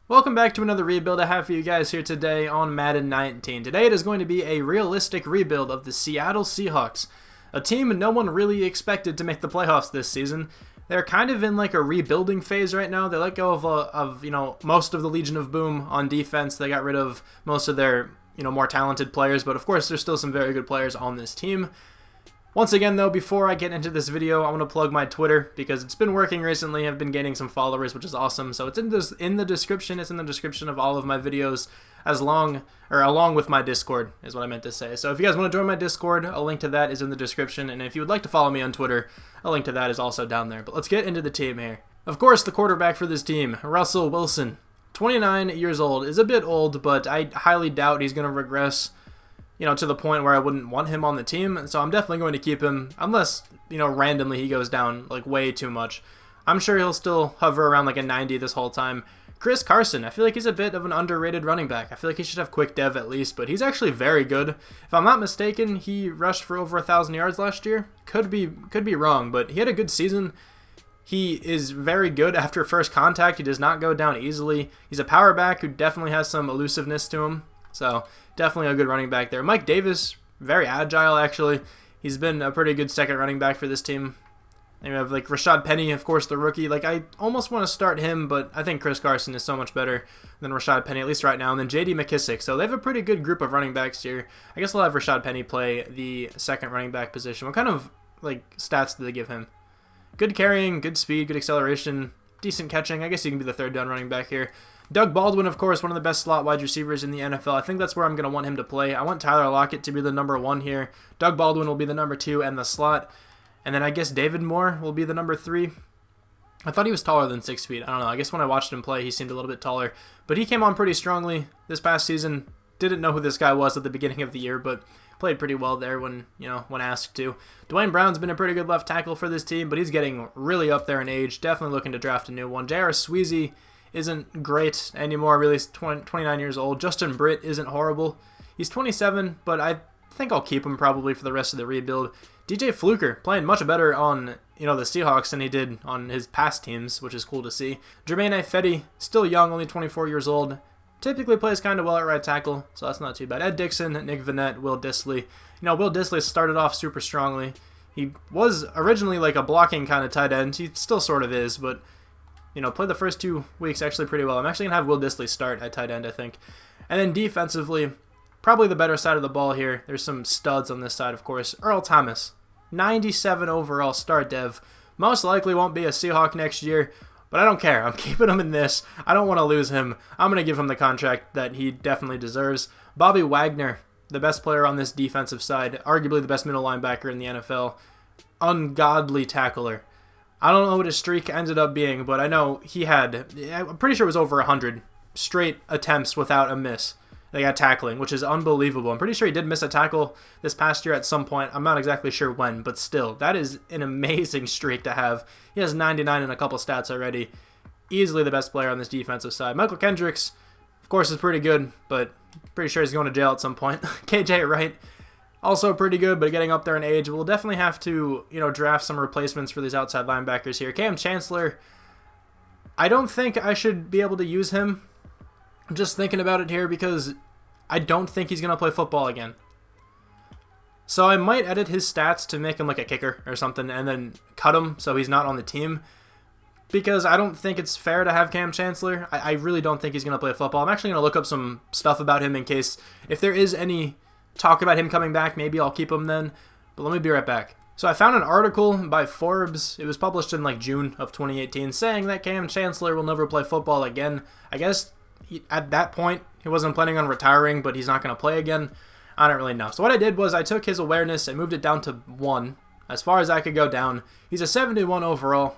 Welcome back to another rebuild I have for you guys here today on Madden 19. Today it is going to be a realistic rebuild of the Seattle Seahawks, a team no one really expected to make the playoffs this season. They're kind of in like a rebuilding phase right now. They let go of most of the Legion of Boom on defense. They got rid of most of their more talented players, but of course there's still some very good players on this team. Once again though, before I get into this video, I want to plug my Twitter because it's been working recently. I've been gaining some followers, which is awesome. So it's in the description. It's in the description of all of my videos, along with my Discord is what I meant to say. So if you guys want to join my Discord, a link to that is in the description. And if you would like to follow me on Twitter, a link to that is also down there. But let's get into the team here. Of course, the quarterback for this team, Russell Wilson, 29 years old, is a bit old, but I highly doubt he's going to regress to the point where I wouldn't want him on the team. So I'm definitely going to keep him, unless, randomly he goes down, like, way too much. I'm sure he'll still hover around, like, a 90 this whole time. Carson, I feel like he's a bit of an underrated running back. I feel like he should have quick dev at least, but he's actually very good. If I'm not mistaken, he rushed for over 1,000 yards last year. Could be wrong, but he had a good season. He is very good after first contact. He does not go down easily. He's a power back who definitely has some elusiveness to him. So definitely a good running back there. Mike Davis, very agile actually. He's been a pretty good second running back for this team. And we have like Rashad Penny, of course, the rookie. Like I almost want to start him, but I think Carson is so much better than Rashad Penny, at least right now. And then J.D. McKissick. So they have a pretty good group of running backs here. I guess I'll have Rashad Penny play the second running back position. What kind of like stats do they give him? Good carrying, good speed, good acceleration, decent catching. I guess he can be the third down running back here. Doug Baldwin, of course, one of the best slot wide receivers in the NFL. I think that's where I'm going to want him to play. I want Tyler Lockett to be the number 1 here. Doug Baldwin will be the number 2 and the slot. And then I guess David Moore will be the number 3. I thought he was taller than 6 feet. I don't know. I guess when I watched him play, he seemed a little bit taller. But he came on pretty strongly this past season. Didn't know who this guy was at the beginning of the year, but played pretty well there when asked to. Dwayne Brown's been a pretty good left tackle for this team, but he's getting really up there in age. Definitely looking to draft a new one. J.R. Sweezy isn't great anymore, really. He's 29 years old. Justin Britt isn't horrible. He's 27, but I think I'll keep him probably for the rest of the rebuild. DJ Fluker playing much better on the Seahawks than he did on his past teams, which is cool to see. Jermaine Ifedi, still young, only 24 years old. Typically plays kind of well at right tackle, so that's not too bad. Ed Dixon, Nick Vannett, Will Dissly. Will Dissly started off super strongly. He was originally like a blocking kind of tight end. He still sort of is, but played the first 2 weeks actually pretty well. I'm actually going to have Will Dissly start at tight end, I think. And then defensively, probably the better side of the ball here. There's some studs on this side, of course. Earl Thomas, 97 overall start dev. Most likely won't be a Seahawk next year, but I don't care. I'm keeping him in this. I don't want to lose him. I'm going to give him the contract that he definitely deserves. Bobby Wagner, the best player on this defensive side, arguably the best middle linebacker in the NFL. Ungodly tackler. I don't know what his streak ended up being, but I know I'm pretty sure it was over 100 straight attempts without a miss. They got tackling, which is unbelievable. I'm pretty sure he did miss a tackle this past year at some point. I'm not exactly sure when, but still, that is an amazing streak to have. He has 99 and a couple stats already. Easily the best player on this defensive side. Michael Kendricks, of course, is pretty good, but pretty sure he's going to jail at some point. KJ Wright, also pretty good, but getting up there in age. We'll definitely have to, draft some replacements for these outside linebackers here. Cam Chancellor, I don't think I should be able to use him. I'm just thinking about it here because I don't think he's going to play football again. So I might edit his stats to make him like a kicker or something and then cut him so he's not on the team. Because I don't think it's fair to have Cam Chancellor. I really don't think he's going to play football. I'm actually going to look up some stuff about him in case if there is any talk about him coming back, maybe I'll keep him then. But let me be right back. So I found an article by Forbes. It was published in like June of 2018 saying that Cam Chancellor will never play football again. I guess at that point he wasn't planning on retiring, but he's not going to play again. I don't really know. So what I did was I took his awareness and moved it down to 1, as far as I could go down. He's a 71 overall.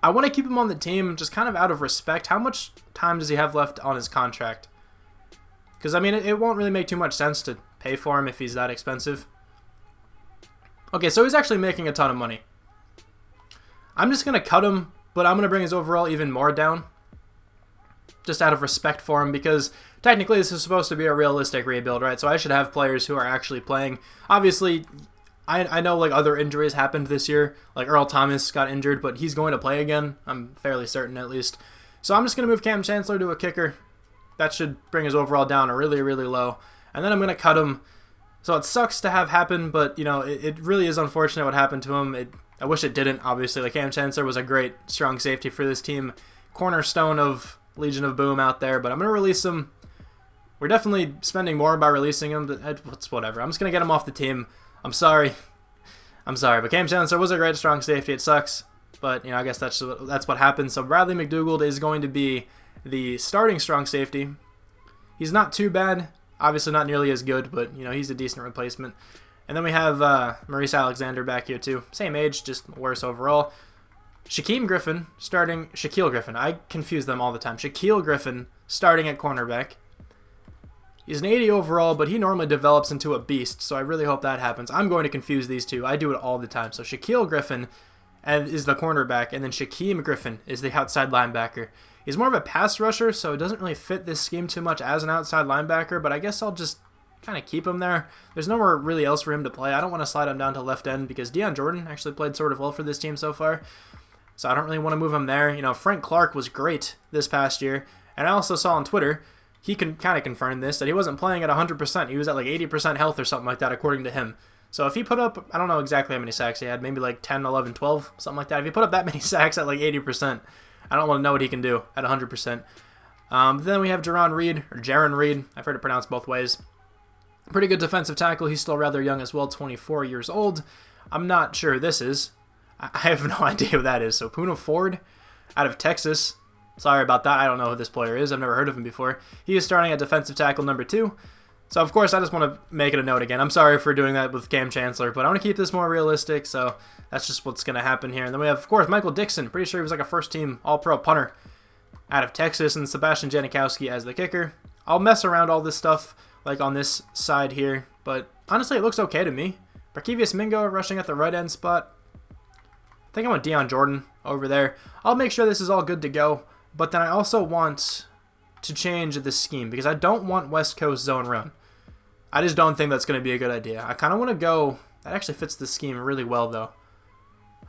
I want to keep him on the team just kind of out of respect. How much time does he have left on his contract? Because, I mean, it won't really make too much sense to pay for him if he's that expensive. Okay, so he's actually making a ton of money. I'm just going to cut him, but I'm going to bring his overall even more down. Just out of respect for him, because technically this is supposed to be a realistic rebuild, right? So I should have players who are actually playing. Obviously, I know like other injuries happened this year, like Earl Thomas got injured, but he's going to play again. I'm fairly certain at least. So I'm just going to move Cam Chancellor to a kicker. That should bring his overall down really, really low. And then I'm going to cut him. So it sucks to have happen, but you know, it really is unfortunate what happened to him. I wish it didn't, obviously. Like Cam Chancellor was a great, strong safety for this team. Cornerstone of Legion of Boom out there, but I'm going to release him. We're definitely spending more by releasing him, but it's whatever. I'm just going to get him off the team. I'm sorry, but Cam Chancellor was a great, strong safety. It sucks, but you know, I guess that's what happened. So Bradley McDougald is going to be the starting strong safety. He's not too bad. Obviously not nearly as good, but you know, he's a decent replacement. And then we have Maurice Alexander back here too. Same age, just worse overall. Shaquille Griffin starting. Shaquille Griffin. I confuse them all the time. Shaquille Griffin starting at cornerback. He's an 80 overall, but he normally develops into a beast, so I really hope that happens. I'm going to confuse these two. I do it all the time. So Shaquille Griffin is the cornerback, and then Shaquille Griffin is the outside linebacker. He's more of a pass rusher, so it doesn't really fit this scheme too much as an outside linebacker, but I guess I'll just kind of keep him there. There's nowhere really else for him to play. I don't want to slide him down to left end because Deion Jordan actually played sort of well for this team so far, so I don't really want to move him there. You know, Frank Clark was great this past year, and I also saw on Twitter, he can kind of confirm this, that he wasn't playing at 100%. He was at like 80% health or something like that, according to him. So if he put up, I don't know exactly how many sacks he had, maybe like 10, 11, 12, something like that. If he put up that many sacks at like 80%, I don't want to know what he can do at 100%. Then we have Jaron Reed, or Jaron Reed. I've heard it pronounced both ways. Pretty good defensive tackle. He's still rather young as well, 24 years old. I'm not sure who this is. I have no idea who that is. So Poona Ford out of Texas. Sorry about that. I don't know who this player is. I've never heard of him before. He is starting at defensive tackle number 2. So, of course, I just want to make it a note again. I'm sorry for doing that with Cam Chancellor, but I want to keep this more realistic, so that's just what's going to happen here. And then we have, of course, Michael Dixon. Pretty sure he was like a first-team All-Pro punter out of Texas, and Sebastian Janikowski as the kicker. I'll mess around all this stuff, like on this side here, but honestly, it looks okay to me. Barkevius Mingo rushing at the right end spot. I think I want Deion Jordan over there. I'll make sure this is all good to go. But then I also want to change the scheme because I don't want West Coast zone run. I just don't think that's going to be a good idea. I kind of want to go... That actually fits the scheme really well, though.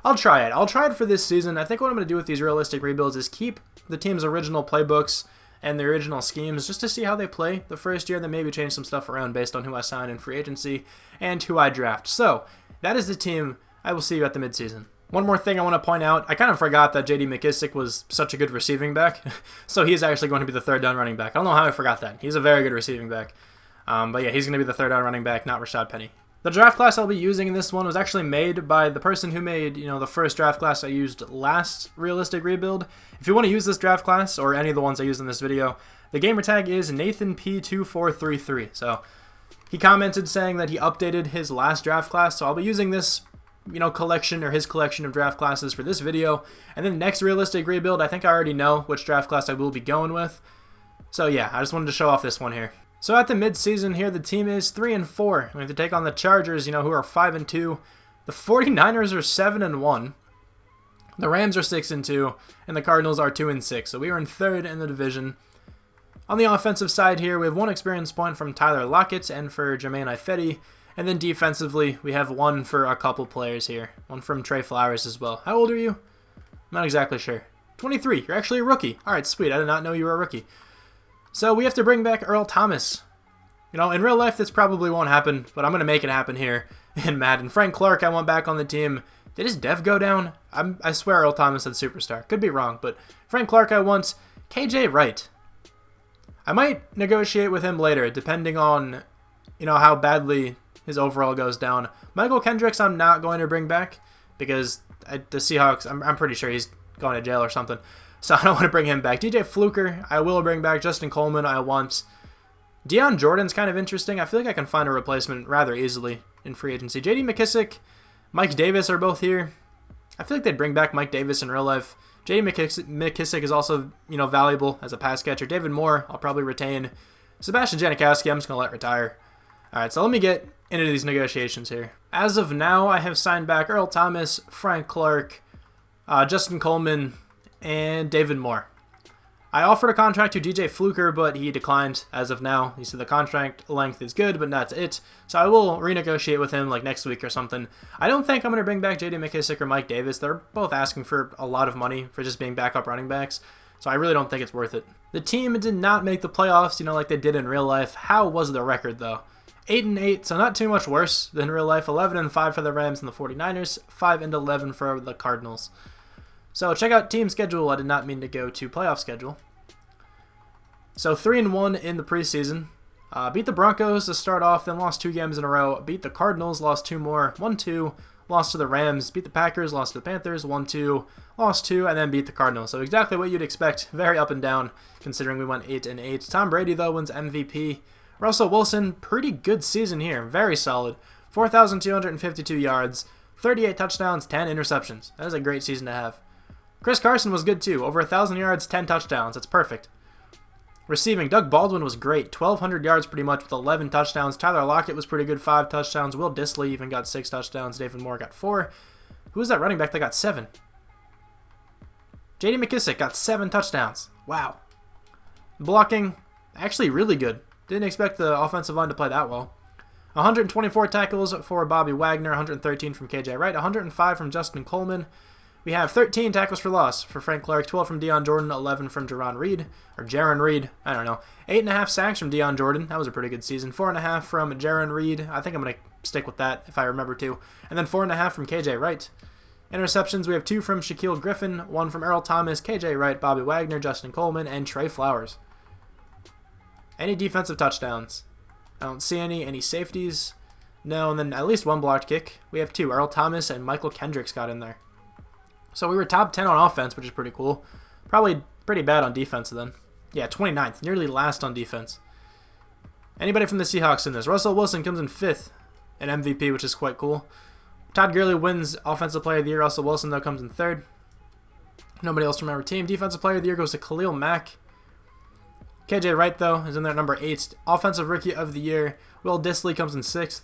I'll try it. I'll try it for this season. I think what I'm going to do with these realistic rebuilds is keep the team's original playbooks and the original schemes just to see how they play the first year and then maybe change some stuff around based on who I sign in free agency and who I draft. So, that is the team. I will see you at the midseason. One more thing I want to point out, I kind of forgot that J.D. McKissick was such a good receiving back, so he's actually going to be the third down running back. I don't know how I forgot that. He's a very good receiving back. But yeah, he's going to be the third down running back, not Rashad Penny. The draft class I'll be using in this one was actually made by the person who made, you know, the first draft class I used last realistic rebuild. If you want to use this draft class, or any of the ones I used in this video, the gamer tag is NathanP2433. So he commented saying that he updated his last draft class, so I'll be using this, you know, collection or his collection of draft classes for this video. And then next realistic rebuild, I think I already know which draft class I will be going with. So yeah, I just wanted to show off this one here. So at the mid-season here, the team is 3-4. We have to take on the Chargers, you know, who are 5-2. The 49ers are 7-1. The Rams are 6-2, and the Cardinals are 2-6. So we are in third in the division. On the offensive side here, we have 1 experience point from Tyler Lockett and for Jermaine Ifedi. And then defensively, we have 1 for a couple players here. 1 from Trey Flowers as well. How old are you? I'm not exactly sure. 23. You're actually a rookie. All right, sweet. I did not know you were a rookie. So we have to bring back Earl Thomas. You know, in real life, this probably won't happen, but I'm going to make it happen here in Madden. Frank Clark, I want back on the team. Did his dev go down? I swear Earl Thomas said superstar. Could be wrong, but Frank Clark, I want. KJ Wright. I might negotiate with him later, depending on, you know, how badly his overall goes down. Michael Kendricks, I'm not going to bring back because the Seahawks, I'm pretty sure he's going to jail or something. So I don't want to bring him back. DJ Fluker, I will bring back. Justin Coleman, I want. Deion Jordan's kind of interesting. I feel like I can find a replacement rather easily in free agency. J.D. McKissick, Mike Davis are both here. I feel like they'd bring back Mike Davis in real life. J.D. McKissick is also, you know, valuable as a pass catcher. David Moore, I'll probably retain. Sebastian Janikowski, I'm just going to let retire. All right, so let me get into these negotiations here. As of now, I have signed back Earl Thomas, Frank Clark, Justin Coleman, and David Moore. I offered a contract to DJ Fluker, but he declined as of now. He said the contract length is good, but that's it. So I will renegotiate with him like next week or something. I don't think I'm going to bring back J.D. McKissick or Mike Davis. They're both asking for a lot of money for just being backup running backs. So I really don't think it's worth it. The team did not make the playoffs, like they did in real life. How was the record, though? 8-8, so not too much worse than real life. 11-5 for the Rams and the 49ers. 5-11 for the Cardinals. So check out team schedule. I did not mean to go to playoff schedule. So 3-1 in the preseason. Beat the Broncos to start off, then lost 2 games in a row. Beat the Cardinals, lost 2 more. 1-2, lost to the Rams. Beat the Packers, lost to the Panthers. 1-2, lost 2, and then beat the Cardinals. So exactly what you'd expect. Very up and down, considering we went 8-8. Tom Brady, though, wins MVP. Russell Wilson, pretty good season here. Very solid. 4,252 yards, 38 touchdowns, 10 interceptions. That is a great season to have. Chris Carson was good too. Over 1,000 yards, 10 touchdowns. That's perfect. Receiving, Doug Baldwin was great. 1,200 yards pretty much with 11 touchdowns. Tyler Lockett was pretty good, 5 touchdowns. Will Dissly even got 6 touchdowns. David Moore got 4. Who was that running back that got 7? J.D. McKissick got 7 touchdowns. Wow. Blocking, actually really good. Didn't expect the offensive line to play that well. 124 tackles for Bobby Wagner, 113 from KJ Wright, 105 from Justin Coleman. We have 13 tackles for loss for Frank Clark, 12 from Deion Jordan, 11 from Jaron Reed, I don't know. 8.5 sacks from Deion Jordan. That was a pretty good season. 4.5 from Jaron Reed. I think I'm going to stick with that if I remember to. And then 4.5 from KJ Wright. Interceptions, we have 2 from Shaquille Griffin, 1 from Earl Thomas, KJ Wright, Bobby Wagner, Justin Coleman, and Trey Flowers. Any defensive touchdowns? I don't see any safeties. No, and then at least 1 blocked kick. We have 2. Earl Thomas and Michael Kendricks got in there. So we were top 10 on offense, which is pretty cool. Probably pretty bad on defense then. Yeah, 29th. Nearly last on defense. Anybody from the Seahawks in this? Russell Wilson comes in 5th in MVP, which is quite cool. Todd Gurley wins Offensive Player of the Year. Russell Wilson, though, comes in 3rd. Nobody else from our team. Defensive Player of the Year goes to Khalil Mack. KJ Wright, though, is in there at number 8. Offensive Rookie of the Year, Will Dissly comes in 6th.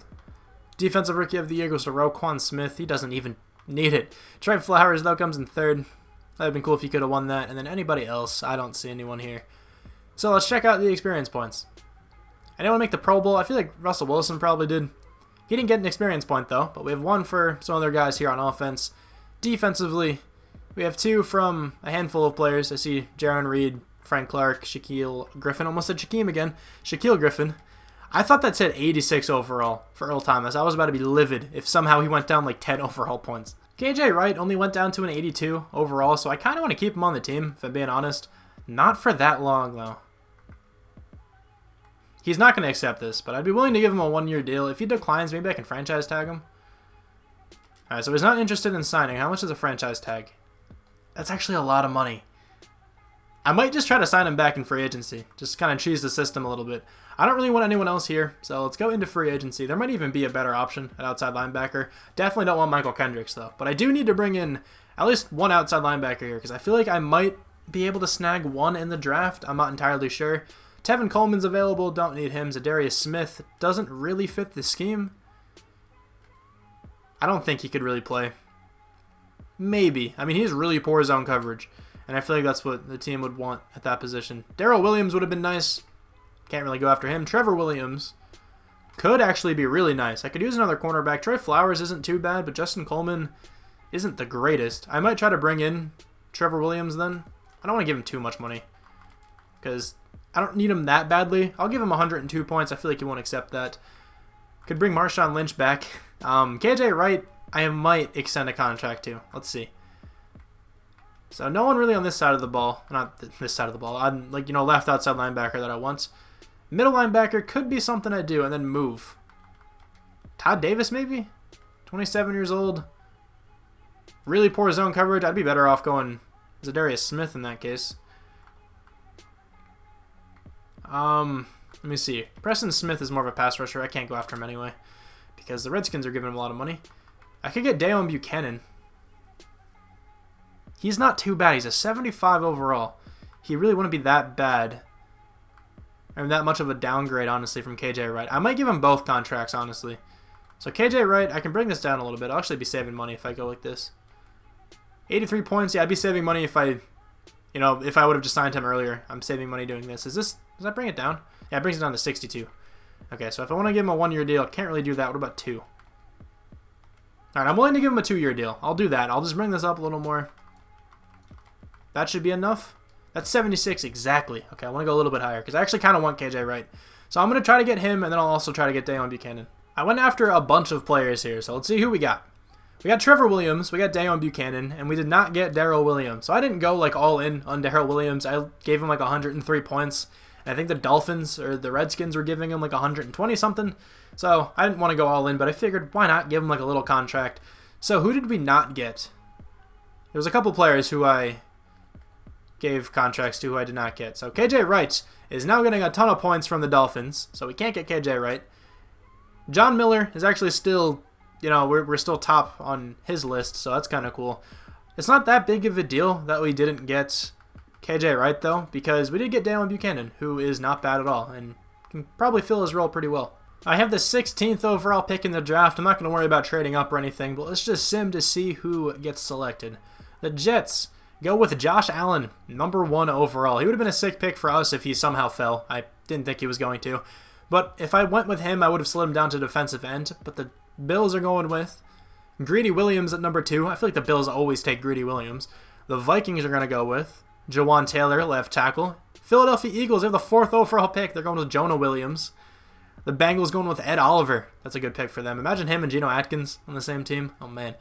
Defensive Rookie of the Year goes to Roquan Smith. He doesn't even need it. Trey Flowers, though, comes in 3rd. That would have been cool if he could have won that. And then anybody else, I don't see anyone here. So let's check out the experience points. Anyone make the Pro Bowl? I feel like Russell Wilson probably did. He didn't get an experience point, though, but we have 1 for some other guys here on offense. Defensively, we have 2 from a handful of players. I see Jaron Reed, Frank Clark, Shaquille Griffin. Almost said Shaquem again. Shaquille Griffin. I thought that said 86 overall for Earl Thomas. I was about to be livid if somehow he went down like 10 overall points. KJ Wright only went down to an 82 overall, so I kind of want to keep him on the team, if I'm being honest. Not for that long, though. He's not going to accept this, but I'd be willing to give him a 1-year deal. If he declines, maybe I can franchise tag him. Alright, so he's not interested in signing. How much is a franchise tag? That's actually a lot of money. I might just try to sign him back in free agency. Just kind of cheese the system a little bit. I don't really want anyone else here, so let's go into free agency. There might even be a better option at outside linebacker. Definitely don't want Michael Kendricks, though. But I do need to bring in at least 1 outside linebacker here, because I feel like I might be able to snag 1 in the draft. I'm not entirely sure. Tevin Coleman's available. Don't need him. Zadarius Smith doesn't really fit the scheme. I don't think he could really play. Maybe. I mean, he's really poor zone coverage. And I feel like that's what the team would want at that position. Darrell Williams would have been nice. Can't really go after him. Trevor Williams could actually be really nice. I could use another cornerback. Trey Flowers isn't too bad, but Justin Coleman isn't the greatest. I might try to bring in Trevor Williams then. I don't want to give him too much money because I don't need him that badly. I'll give him 102 points. I feel like he won't accept that. Could bring Marshawn Lynch back. KJ Wright, I might extend a contract to. Let's see. So no one really on this side of the ball. Not this side of the ball. On, like, left outside linebacker that I want. Middle linebacker could be something I do and then move. Todd Davis maybe? 27 years old. Really poor zone coverage. I'd be better off going Zadarius Smith in that case. Let me see. Preston Smith is more of a pass rusher. I can't go after him anyway because the Redskins are giving him a lot of money. I could get Dayon Buchanan. He's not too bad. He's a 75 overall. He really wouldn't be that bad. Or that much of a downgrade, honestly, from KJ Wright. I might give him both contracts, honestly. So KJ Wright, I can bring this down a little bit. I'll actually be saving money if I go like this. 83 points. Yeah, I'd be saving money if I You know, if I would have just signed him earlier, I'm saving money doing this. Does that bring it down? Yeah, it brings it down to 62. Okay, so if I want to give him a 1-year deal, I can't really do that. What about 2? Alright, I'm willing to give him a 2-year deal. I'll do that. I'll just bring this up a little more. That should be enough. That's 76 exactly. Okay, I want to go a little bit higher because I actually kind of want KJ Wright. So I'm going to try to get him, and then I'll also try to get Dayon Buchanan. I went after a bunch of players here, so let's see who we got. We got Trevor Williams, we got Dayon Buchanan, and we did not get Darrell Williams. So I didn't go like all in on Darrell Williams. I gave him like 103 points. And I think the Dolphins or the Redskins were giving him like 120 something. So I didn't want to go all in, but I figured why not give him like a little contract. So who did we not get? There was a couple players who I gave contracts to who I did not get. So KJ Wright is now getting a ton of points from the Dolphins, so we can't get KJ Wright. John Miller is actually still, you know, we're still top on his list, so that's kind of cool. It's not that big of a deal that we didn't get KJ Wright, though, because we did get Dayon Buchanan, who is not bad at all, and can probably fill his role pretty well. I have the 16th overall pick in the draft. I'm not going to worry about trading up or anything, but let's just sim to see who gets selected. The Jets go with Josh Allen, number 1 overall. He would have been a sick pick for us if he somehow fell. I didn't think he was going to. But if I went with him, I would have slid him down to defensive end. But the Bills are going with Greedy Williams at number 2. I feel like the Bills always take Greedy Williams. The Vikings are going to go with Jawan Taylor, left tackle. Philadelphia Eagles, they have the 4th overall pick. They're going with Jonah Williams. The Bengals going with Ed Oliver. That's a good pick for them. Imagine him and Geno Atkins on the same team. Oh, man.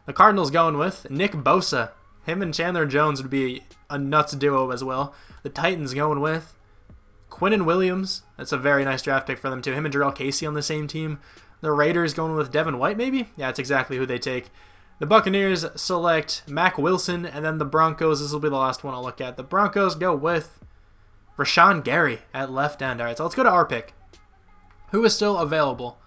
The Cardinals going with Nick Bosa. Him and Chandler Jones would be a nuts duo as well. The Titans going with Quinnen Williams. That's a very nice draft pick for them, too. Him and Jarrell Casey on the same team. The Raiders going with Devin White, maybe? Yeah, that's exactly who they take. The Buccaneers select Mac Wilson, and then the Broncos, this will be the last one I'll look at. The Broncos go with Rashawn Gary at left end. All right, so let's go to our pick. Who is still available?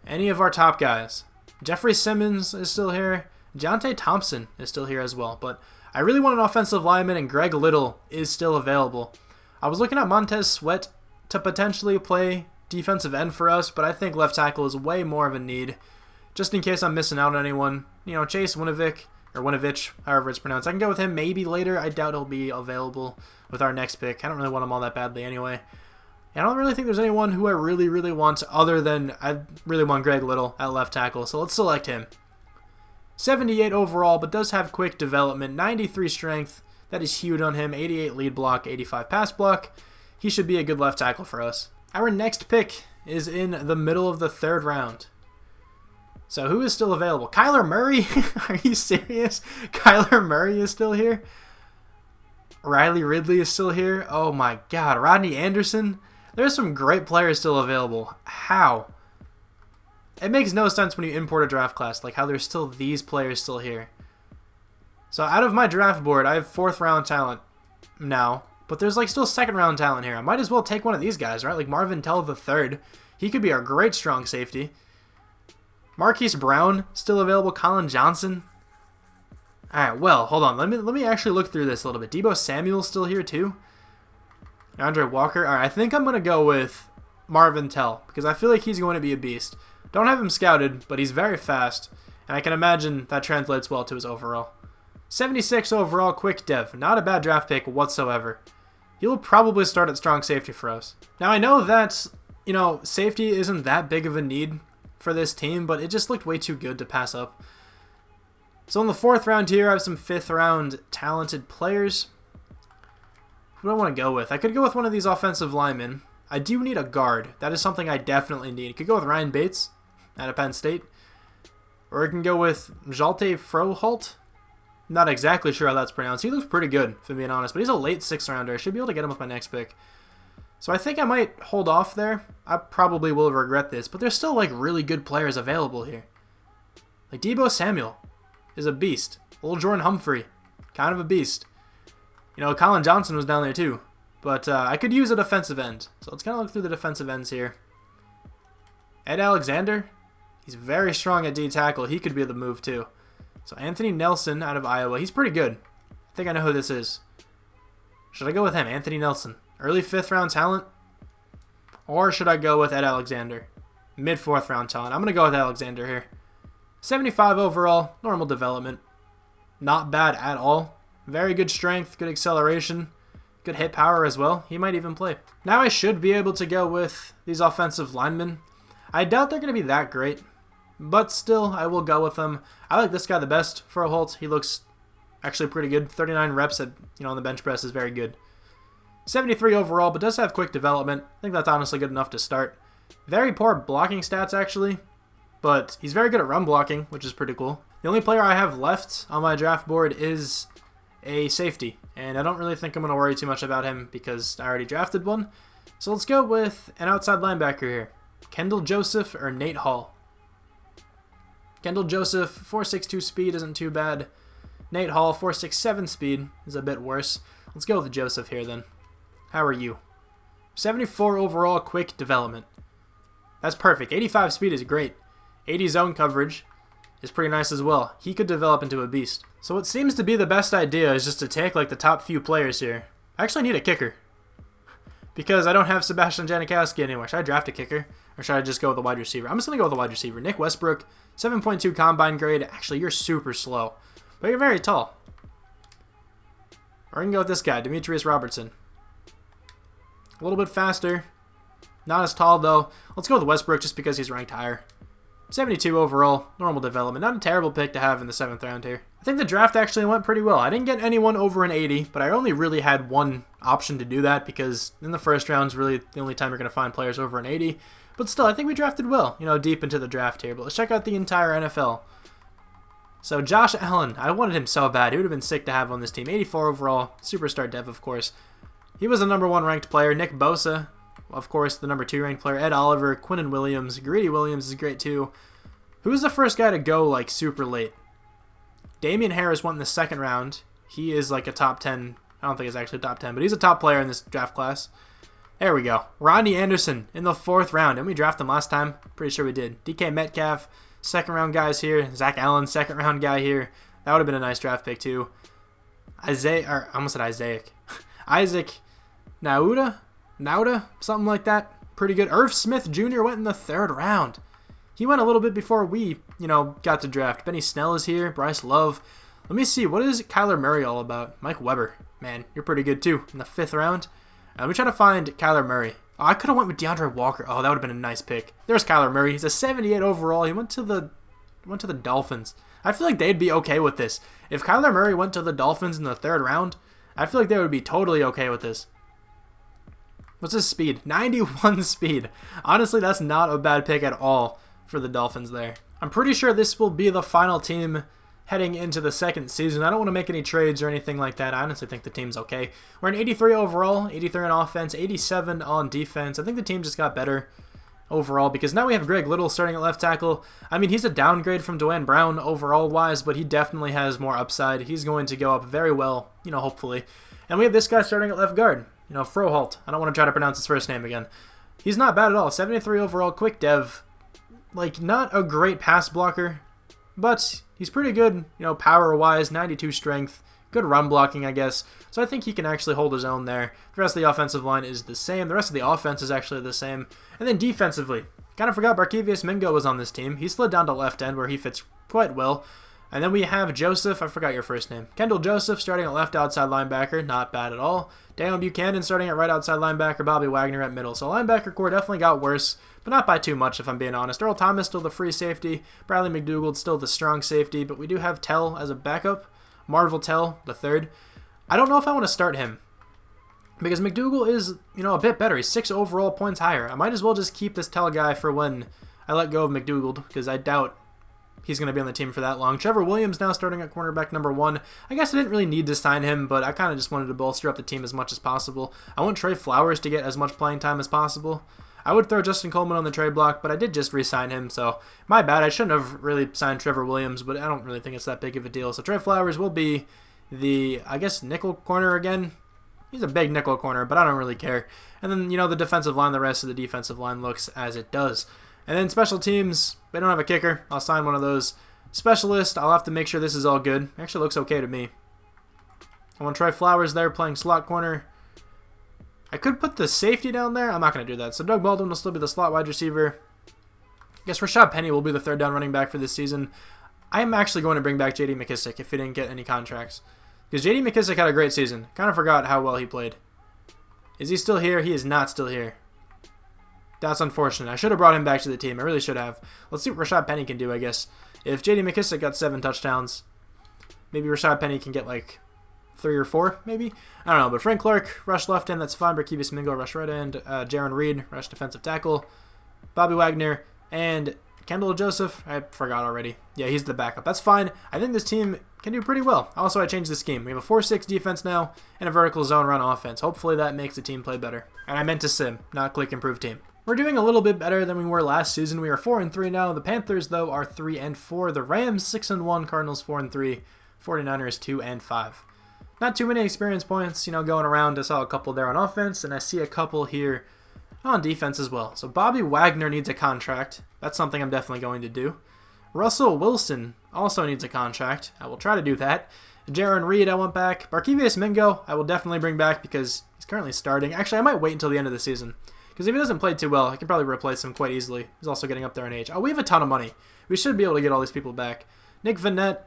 Any of our top guys. Jeffrey Simmons is still here. Deontay Thompson is still here as well. But I really want an offensive lineman, and Greg Little is still available. I was looking at Montez Sweat to potentially play defensive end for us, but I think left tackle is way more of a need. Just in case I'm missing out on anyone. You know, Chase Winovich, or Winovich, however it's pronounced. I can go with him maybe later. I doubt he'll be available with our next pick. I don't really want him all that badly anyway. I don't really think there's anyone who I really, really want other than I really want Greg Little at left tackle. So let's select him. 78 overall, but does have quick development. 93 strength. That is huge on him. 88 lead block, 85 pass block. He should be a good left tackle for us. Our next pick is in the middle of the 3rd round. So who is still available? Kyler Murray? Are you serious? Kyler Murray is still here? Riley Ridley is still here? Oh my god. Rodney Anderson? There's some great players still available. How? It makes no sense when you import a draft class, like how there's still these players still here. So out of my draft board, I have 4th round talent now, but there's like still 2nd round talent here. I might as well take one of these guys, right? Like Marvin Tell III. He could be a great strong safety. Marquise Brown still available. Colin Johnson. All right, well, hold on. Let me actually look through this a little bit. Deebo Samuel's still here too. Andre Walker. All right, I think I'm going to go with Marvin Tell because I feel like he's going to be a beast. Don't have him scouted, but he's very fast, and I can imagine that translates well to his overall. 76 overall, quick dev. Not a bad draft pick whatsoever. He'll probably start at strong safety for us. Now, I know that, you know, safety isn't that big of a need for this team, but it just looked way too good to pass up. So in the 4th round here, I have some 5th round talented players. Who do I want to go with? I could go with one of these offensive linemen. I do need a guard. That is something I definitely need. I could go with Ryan Bates out of Penn State. Or I can go with Jalte Froholt. Not exactly sure how that's pronounced. He looks pretty good, if I'm being honest. But he's a late 6th rounder. I should be able to get him with my next pick. So I think I might hold off there. I probably will regret this. But there's still like really good players available here. Like Deebo Samuel is a beast. Old Jordan Humphrey, kind of a beast. You know, Colin Johnson was down there too. But I could use a defensive end. So let's kind of look through the defensive ends here. Ed Alexander. He's very strong at D tackle. He could be the move too. So Anthony Nelson out of Iowa. He's pretty good. I think I know who this is. Should I go with him? Anthony Nelson. Early 5th round talent? Or should I go with Ed Alexander? Mid 4th round talent. I'm going to go with Alexander here. 75 overall. Normal development. Not bad at all. Very good strength, good acceleration, good hit power as well. He might even play. Now I should be able to go with these offensive linemen. I doubt they're going to be that great, but still, I will go with them. I like this guy the best for a Holt. He looks actually pretty good. 39 reps at, on the bench press is very good. 73 overall, but does have quick development. I think that's honestly good enough to start. Very poor blocking stats, actually, but he's very good at run blocking, which is pretty cool. The only player I have left on my draft board is a safety, and I don't really think I'm going to worry too much about him because I already drafted one. So let's go with an outside linebacker here. Kendall Joseph or Nate Hall. Kendall Joseph, 4.62 speed isn't too bad. Nate Hall, 4.67 speed is a bit worse. Let's go with Joseph here then. How are you? 74 overall, quick development. That's perfect. 85 speed is great. 80 zone coverage is pretty nice as well. He could develop into a beast. So what seems to be the best idea is just to take like the top few players here. I actually need a kicker because I don't have Sebastian Janikowski anymore. Should I draft a kicker or should I just go with a wide receiver? I'm just going to go with a wide receiver. Nick Westbrook, 7.2 combine grade. Actually, you're super slow, but you're very tall. Or I can go with this guy, Demetrius Robertson. A little bit faster. Not as tall, though. Let's go with Westbrook just because he's ranked higher. 72 overall, normal development. Not a terrible pick to have in the 7th round here. I think the draft actually went pretty well. I didn't get anyone over an 80, but I only really had one option to do that because in the first round is really the only time you're going to find players over an 80. But still, I think we drafted well, deep into the draft here. But let's check out the entire NFL. So Josh Allen, I wanted him so bad. He would have been sick to have on this team. 84 overall, superstar dev, of course. He was the number 1 ranked player. Nick Bosa, of course, the number 2 ranked player. Ed Oliver, Quinnen Williams, Greedy Williams is great too. Who was the first guy to go like super late? Damian Harris went in the 2nd round. He is like a top 10. I don't think he's actually top 10, but he's a top player in this draft class. There we go. Rodney Anderson in the 4th round. Didn't we draft him last time? Pretty sure we did. DK Metcalf, 2nd round guys here. Zach Allen, 2nd round guy here. That would have been a nice draft pick too. I almost said Isaac. Isaac Nauta, something like that. Pretty good. Irv Smith Jr. went in the 3rd round. He went a little bit before we, got to draft. Benny Snell is here. Bryce Love. Let me see. What is Kyler Murray all about? Mike Weber. Man, you're pretty good too. In the 5th round. Let me try to find Kyler Murray. Oh, I could have went with DeAndre Walker. Oh, that would have been a nice pick. There's Kyler Murray. He's a 78 overall. He went to the Dolphins. I feel like they'd be okay with this. If Kyler Murray went to the Dolphins in the 3rd round, I feel like they would be totally okay with this. What's his speed? 91 speed. Honestly, that's not a bad pick at all for the Dolphins there. I'm pretty sure this will be the final team heading into the 2nd season. I don't want to make any trades or anything like that. I honestly think the team's okay. We're an 83 overall, 83 on offense, 87 on defense. I think the team just got better overall because now we have Greg Little starting at left tackle. I mean, he's a downgrade from Dwayne Brown overall wise, but he definitely has more upside. He's going to go up very well, hopefully. And we have this guy starting at left guard, Froholt. I don't want to try to pronounce his first name again. He's not bad at all. 73 overall, quick dev. Like, not a great pass blocker, but he's pretty good, power-wise, 92 strength, good run blocking, I guess. So I think he can actually hold his own there. The rest of the offensive line is the same. The rest of the offense is actually the same. And then defensively, kind of forgot Barkevius Mingo was on this team. He slid down to left end where he fits quite well. And then we have Joseph, I forgot your first name. Kendall Joseph starting at left outside linebacker, not bad at all. Daniel Buchanan starting at right outside linebacker, Bobby Wagner at middle. So linebacker core definitely got worse, but not by too much if I'm being honest. Earl Thomas still the free safety. Bradley McDougald still the strong safety, but we do have Tell as a backup. Marvel Tell, the 3rd. I don't know if I want to start him because McDougald is, a bit better. He's 6 overall points higher. I might as well just keep this Tell guy for when I let go of McDougald because I doubt he's going to be on the team for that long. Trevor Williams now starting at cornerback number 1. I guess I didn't really need to sign him, but I kind of just wanted to bolster up the team as much as possible. I want Trey Flowers to get as much playing time as possible. I would throw Justin Coleman on the trade block, but I did just re-sign him, so my bad. I shouldn't have really signed Trevor Williams, but I don't really think it's that big of a deal. So Trey Flowers will be the, I guess, nickel corner again. He's a big nickel corner, but I don't really care. And then, the defensive line, the rest of the defensive line looks as it does. And then special teams, they don't have a kicker. I'll sign one of those. Specialist, I'll have to make sure this is all good. Actually looks okay to me. I want Trey Flowers there playing slot corner. I could put the safety down there. I'm not going to do that. So Doug Baldwin will still be the slot wide receiver. I guess Rashad Penny will be the 3rd down running back for this season. I am actually going to bring back J.D. McKissick if he didn't get any contracts. Because J.D. McKissic had a great season. Kind of forgot how well he played. Is he still here? He is not still here. That's unfortunate. I should have brought him back to the team. I really should have. Let's see what Rashad Penny can do, I guess. If J.D. McKissic got 7 touchdowns, maybe Rashad Penny can get like 3 or 4, maybe? I don't know. But Frank Clark, rush left end, that's fine. Barkevius Mingo, rush right end. Jaron Reed, rush defensive tackle. Bobby Wagner, and Kendall Joseph. I forgot already. Yeah, he's the backup. That's fine. I think this team can do pretty well. Also, I changed the scheme. We have a 4-6 defense now and a vertical zone run offense. Hopefully that makes the team play better. And I meant to sim, not click improve team. We're doing a little bit better than we were last season. We are 4-3 now. The Panthers, though, are 3-4. The Rams, 6-1. Cardinals, 4-3. 49ers, 2-5. Not too many experience points, going around. I saw a couple there on offense, and I see a couple here on defense as well. So Bobby Wagner needs a contract. That's something I'm definitely going to do. Russell Wilson also needs a contract. I will try to do that. Jaron Reed, I want back. Barkevius Mingo, I will definitely bring back because he's currently starting. Actually, I might wait until the end of the season. Because if he doesn't play too well, I can probably replace him quite easily. He's also getting up there in age. Oh, we have a ton of money. We should be able to get all these people back. Nick Vanette,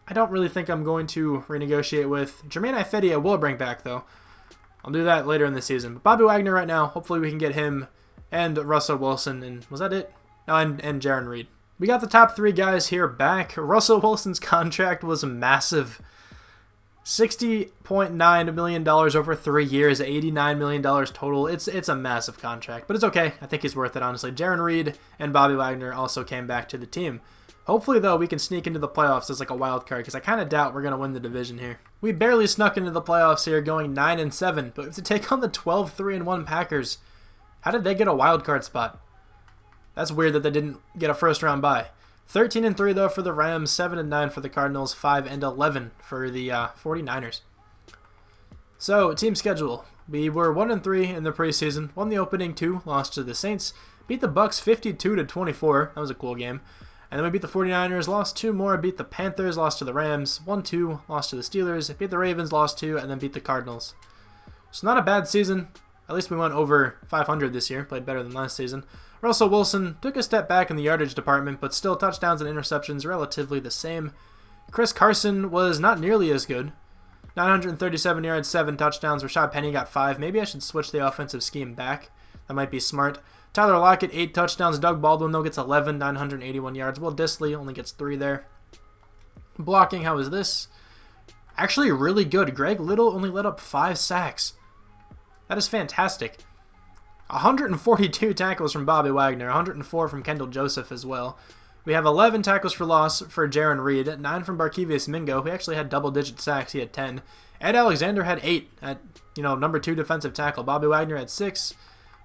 I don't really think I'm going to renegotiate with. Jermaine Ifedi I will bring back, though. I'll do that later in the season. But Bobby Wagner right now, hopefully we can get him and Russell Wilson. And was that it? No, and Jaron Reed. We got the top 3 guys here back. Russell Wilson's contract was massive. $60.9 million over 3 years, $89 million total. It's a massive contract, but it's okay. I think he's worth it, honestly. Jaron Reed and Bobby Wagner also came back to the team. Hopefully, though, we can sneak into the playoffs as like a wild card, because I kind of doubt we're going to win the division here. We barely snuck into the playoffs here, going 9-7, but to take on the 12-3-1 Packers, how did they get a wild card spot? That's weird that they didn't get a first-round bye. 13-3 though for the Rams, 7-9 for the Cardinals, 5-11 for the 49ers. So, team schedule. We were 1-3 in the preseason, won the opening 2, lost to the Saints, beat the Bucks 52-24. That was a cool game. And then we beat the 49ers, lost 2 more, beat the Panthers, lost to the Rams, 1-2, lost to the Steelers, beat the Ravens, lost 2, and then beat the Cardinals. So not a bad season. At least we went over 500 this year, played better than last season. Russell Wilson took a step back in the yardage department, but still touchdowns and interceptions relatively the same. Chris Carson was not nearly as good. 937 yards, 7 touchdowns. Rashad Penny got 5. Maybe I should switch the offensive scheme back. That might be smart. Tyler Lockett, 8 touchdowns. Doug Baldwin, though, gets 11, 981 yards. Will Dissly only gets 3 there. Blocking, how is this? Actually really good. Greg Little only let up 5 sacks. That is fantastic. 142 tackles from Bobby Wagner, 104 from Kendall Joseph as well. We have 11 tackles for loss for Jaron Reed, 9 from Barkevius Mingo, who actually had double-digit sacks. He had 10. Ed Alexander had 8 at, number 2 defensive tackle. Bobby Wagner had 6.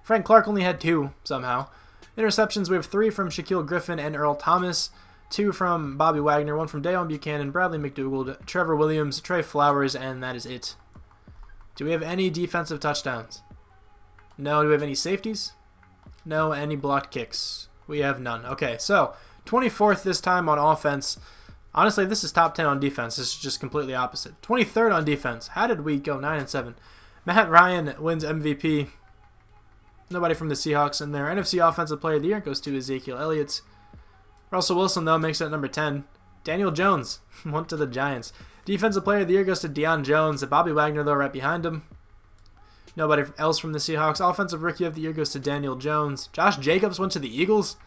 Frank Clark only had 2 somehow. Interceptions, we have 3 from Shaquille Griffin and Earl Thomas, 2 from Bobby Wagner, 1 from Dayon Buchanan, Bradley McDougald, Trevor Williams, Trey Flowers, and that is it. Do we have any defensive touchdowns? No. Do we have any safeties? No. Any blocked kicks? We have none. Okay, so 24th this time on offense. Honestly, this is top 10 on defense. This is just completely opposite. 23rd on defense. How did we go 9-7? Matt Ryan wins MVP. Nobody from the Seahawks in there. NFC Offensive Player of the Year goes to Ezekiel Elliott. Russell Wilson, though, makes it number 10. Daniel Jones went to the Giants. Defensive Player of the Year goes to Deion Jones. Bobby Wagner, though, right behind him. Nobody else from the Seahawks. Offensive Rookie of the Year goes to Daniel Jones. Josh Jacobs went to the Eagles.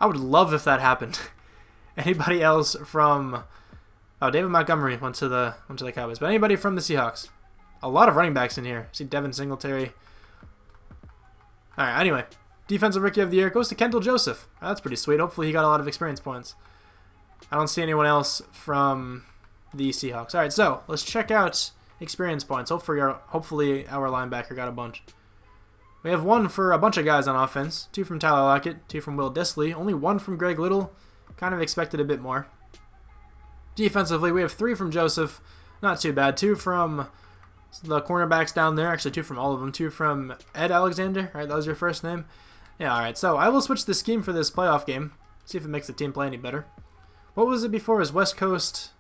I would love if that happened. Anybody else from... Oh, David Montgomery went to the Cowboys. But anybody from the Seahawks? A lot of running backs in here. See Devin Singletary. All right, anyway. Defensive Rookie of the Year goes to Kendall Joseph. That's pretty sweet. Hopefully he got a lot of experience points. I don't see anyone else from the Seahawks. All right, so let's check out experience points. Hopefully our linebacker got a bunch. We have 1 for a bunch of guys on offense. 2 from Tyler Lockett. 2 from Will Dissly. Only 1 from Greg Little. Kind of expected a bit more. Defensively, we have 3 from Joseph. Not too bad. 2 from the cornerbacks down there. Actually, 2 from all of them. 2 from Ed Alexander. Right, that was your first name. Yeah, all right. So I will switch the scheme for this playoff game. See if it makes the team play any better. What was it before? It was West Coast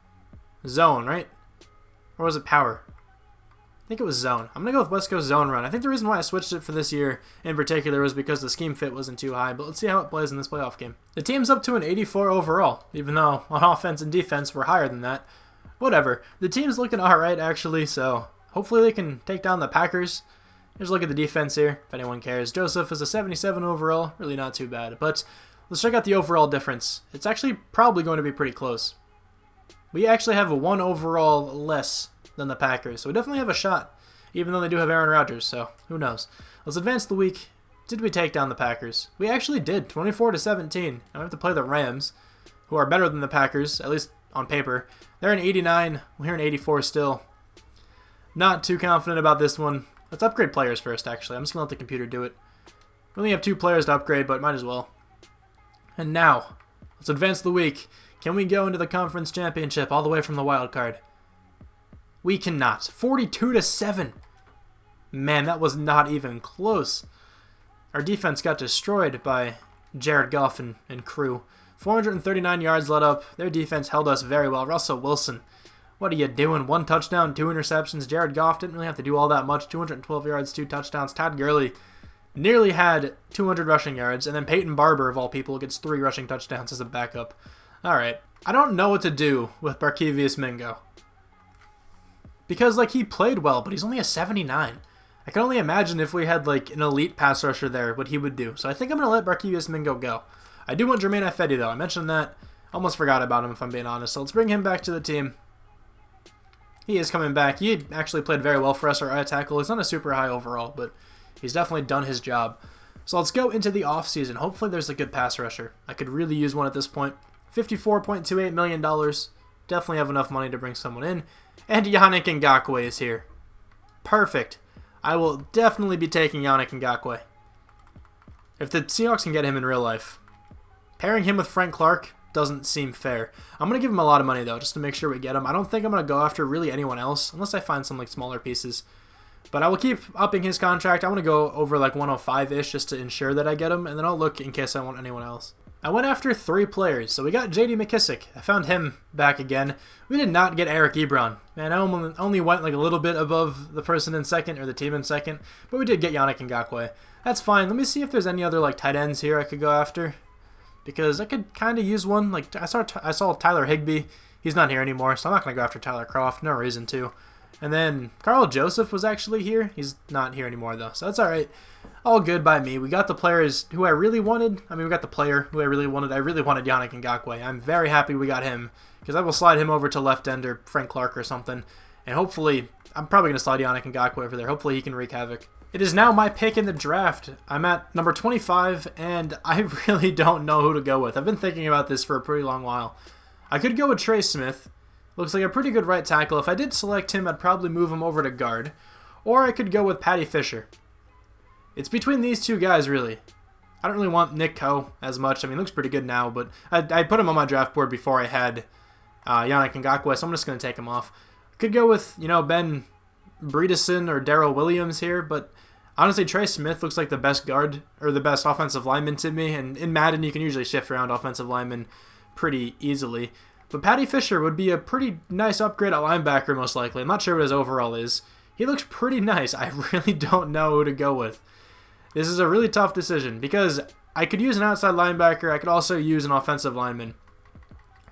zone, right? Or was it power? I think it was zone. I'm going to go with West Coast zone run. I think the reason why I switched it for this year in particular was because the scheme fit wasn't too high, but let's see how it plays in this playoff game. The team's up to an 84 overall, even though on offense and defense we're higher than that. whatever. The team's looking alright, actually, so hopefully they can take down the Packers. Here's a look at the defense here, if anyone cares. Joseph is a 77 overall, really not too bad. But let's check out the overall difference. It's actually probably going to be pretty close. We actually have a 1 overall less than the Packers, so we definitely have a shot, even though they do have Aaron Rodgers, so who knows. Let's advance the week. Did we take down the Packers? We actually did, 24-17. Now we have to play the Rams, who are better than the Packers, at least on paper. They're in 89, we're in 84 still. Not too confident about this one. Let's upgrade players first, actually. I'm just going to let the computer do it. We only have 2 players to upgrade, but might as well. And now, let's advance the week. Can we go into the conference championship all the way from the wild card? We cannot. 42-7. Man, that was not even close. Our defense got destroyed by Jared Goff and crew. 439 yards let up. Their defense held us very well. Russell Wilson, what are you doing? 1 touchdown, 2 interceptions. Jared Goff didn't really have to do all that much. 212 yards, 2 touchdowns. Todd Gurley nearly had 200 rushing yards. And then Peyton Barber, of all people, gets 3 rushing touchdowns as a backup. Alright. I don't know what to do with Barkevious Mingo. Because, like, he played well, but he's only a 79. I can only imagine if we had, like, an elite pass rusher there, what he would do. So I think I'm going to let Barkevious Mingo go. I do want Jermaine Ifedi, though. I mentioned that. Almost forgot about him, if I'm being honest. So let's bring him back to the team. He is coming back. He actually played very well for us, our right tackle. He's not a super high overall, but he's definitely done his job. So let's go into the offseason. Hopefully there's a good pass rusher. I could really use one at this point. $54.28 million. Definitely have enough money to bring someone in. And Yannick Ngakoue is here. Perfect. I will definitely be taking Yannick Ngakoue. If the Seahawks can get him in real life. Pairing him with Frank Clark doesn't seem fair. I'm going to give him a lot of money, though, just to make sure we get him. I don't think I'm going to go after really anyone else, unless I find some like smaller pieces. But I will keep upping his contract. I want to go over like 105-ish just to ensure that I get him, and then I'll look in case I want anyone else. I went after 3 players, so we got J.D. McKissick. I found him back again. We did not get Eric Ebron. Man, I only went like a little bit above the person in second, or the team in second, but we did get Yannick Ngakoue. That's fine. Let me see if there's any other like tight ends here I could go after, because I could kind of use one. Like I saw Tyler Higbee. He's not here anymore, so I'm not going to go after Tyler Croft. No reason to. And then Carl Joseph was actually here. He's not here anymore, though, so that's all right. All good by me. We got the players who I really wanted. I mean, we got the player who I really wanted. I really wanted Yannick Ngakoue. I'm very happy we got him, because I will slide him over to left end or Frank Clark or something. And hopefully, I'm probably going to slide Yannick Ngakoue over there. Hopefully he can wreak havoc. It is now my pick in the draft. I'm at number 25, and I really don't know who to go with. I've been thinking about this for a pretty long while. I could go with Trey Smith. Looks like a pretty good right tackle. If I did select him, I'd probably move him over to guard. Or I could go with Patty Fisher. It's between these 2 guys, really. I don't really want Nick Coe as much. I mean, he looks pretty good now, but I put him on my draft board before I had Yannick Ngakoue, so I'm just going to take him off. Could go with, Ben Bredeson or Darrell Williams here, but honestly, Trey Smith looks like the best guard, or the best offensive lineman to me, and in Madden, you can usually shift around offensive linemen pretty easily. But Patty Fisher would be a pretty nice upgrade at linebacker, most likely. I'm not sure what his overall is. He looks pretty nice. I really don't know who to go with. This is a really tough decision, because I could use an outside linebacker. I could also use an offensive lineman.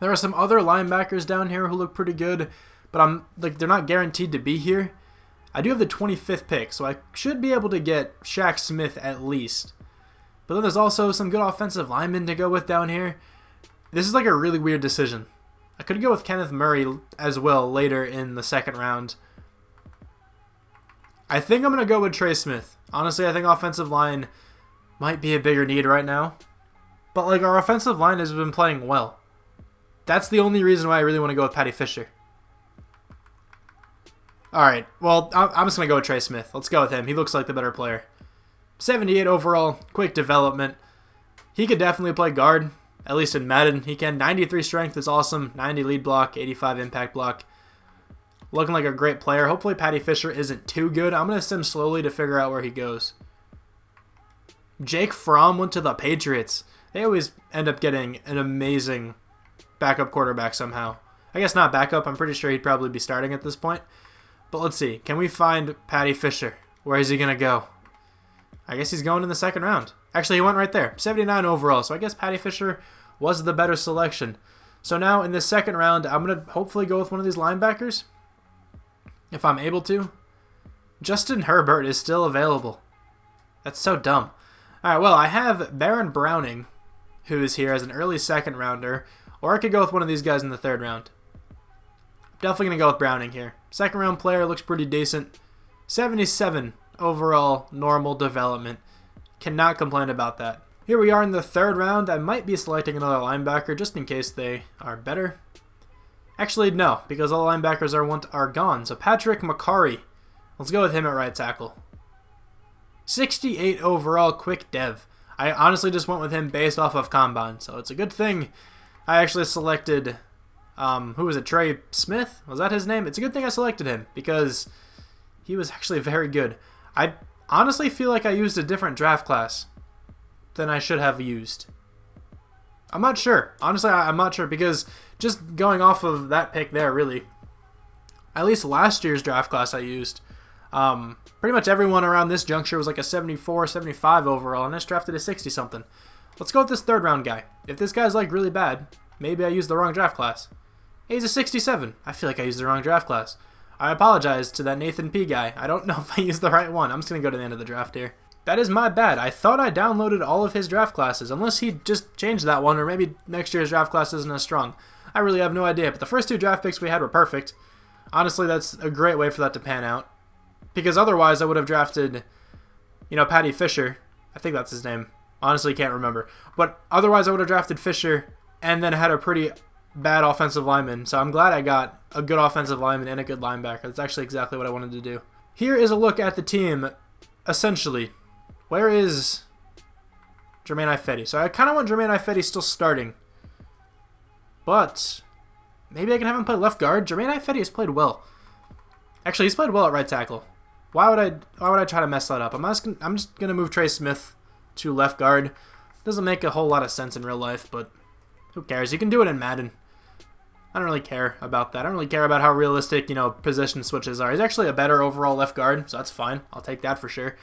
There are some other linebackers down here who look pretty good, but they're not guaranteed to be here. I do have the 25th pick, so I should be able to get Shaq Smith at least. But then there's also some good offensive linemen to go with down here. This is like a really weird decision. I could go with Kenneth Murray as well later in the second round. I think I'm going to go with Trey Smith. Honestly, I think offensive line might be a bigger need right now. But like our offensive line has been playing well. That's the only reason why I really want to go with Patty Fisher. Alright, well, I'm just going to go with Trey Smith. Let's go with him. He looks like the better player. 78 overall, quick development. He could definitely play guard. At least in Madden, he can. 93 strength is awesome. 90 lead block, 85 impact block. Looking like a great player. Hopefully Patty Fisher isn't too good. I'm going to sim slowly to figure out where he goes. Jake Fromm went to the Patriots. They always end up getting an amazing backup quarterback somehow. I guess not backup. I'm pretty sure he'd probably be starting at this point. But let's see. Can we find Patty Fisher? Where is he going to go? I guess he's going in the second round. Actually, he went right there. 79 overall, so I guess Patty Fisher was the better selection. So now in this second round, I'm going to hopefully go with one of these linebackers, if I'm able to. Justin Herbert is still available. That's so dumb. Alright, well, I have Baron Browning, who is here as an early second rounder, or I could go with one of these guys in the third round. Definitely going to go with Browning here. Second round player, looks pretty decent. 77 overall normal development. Cannot complain about that. Here we are in the third round. I might be selecting another linebacker just in case they are better. Actually, no, because all linebackers are gone. So Patrick McCarry. Let's go with him at right tackle. 68 overall quick dev. I honestly just went with him based off of Combine, so it's a good thing I actually selected, who was it, Trey Smith? Was that his name? It's a good thing I selected him because he was actually very good. I honestly feel like I used a different draft class than I should have used. I'm not sure. Honestly, I'm not sure because just going off of that pick there, really, at least last year's draft class I used, pretty much everyone around this juncture was like a 74, 75 overall, and I just drafted a 60-something. Let's go with this third round guy. If this guy's like really bad, maybe I used the wrong draft class. Hey, he's a 67. I feel like I used the wrong draft class. I apologize to that Nathan P guy. I don't know if I used the right one. I'm just going to go to the end of the draft here. That is my bad. I thought I downloaded all of his draft classes, unless he just changed that one, or maybe next year's draft class isn't as strong. I really have no idea, but the first two draft picks we had were perfect. Honestly, that's a great way for that to pan out. Because otherwise, I would have drafted, Patty Fisher. I think that's his name. Honestly, can't remember. But otherwise, I would have drafted Fisher and then had a pretty bad offensive lineman. So I'm glad I got a good offensive lineman and a good linebacker. That's actually exactly what I wanted to do. Here is a look at the team, essentially. Where is Jermaine Ifedi? So I kind of want Jermaine Ifedi still starting. But maybe I can have him play left guard. Jermaine Ifedi has played well. Actually, he's played well at right tackle. Why would I try to mess that up? I'm just gonna move Trey Smith to left guard. Doesn't make a whole lot of sense in real life, but who cares? You can do it in Madden. I don't really care about that. I don't really care about how realistic, position switches are. He's actually a better overall left guard, so that's fine. I'll take that for sure.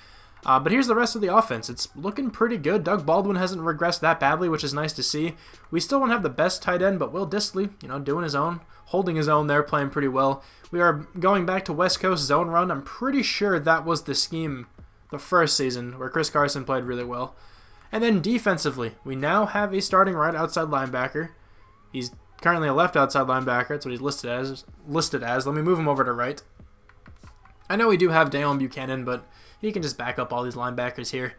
But here's the rest of the offense. It's looking pretty good. Doug Baldwin hasn't regressed that badly, which is nice to see. We still don't have the best tight end, but Will Dissly, doing his own, holding his own there, playing pretty well. We are going back to West Coast zone run. I'm pretty sure that was the scheme the first season, where Chris Carson played really well. And then defensively, we now have a starting right outside linebacker. He's currently a left outside linebacker. That's what he's listed as. Let me move him over to right. I know we do have Dale Buchanan, but he can just back up all these linebackers here.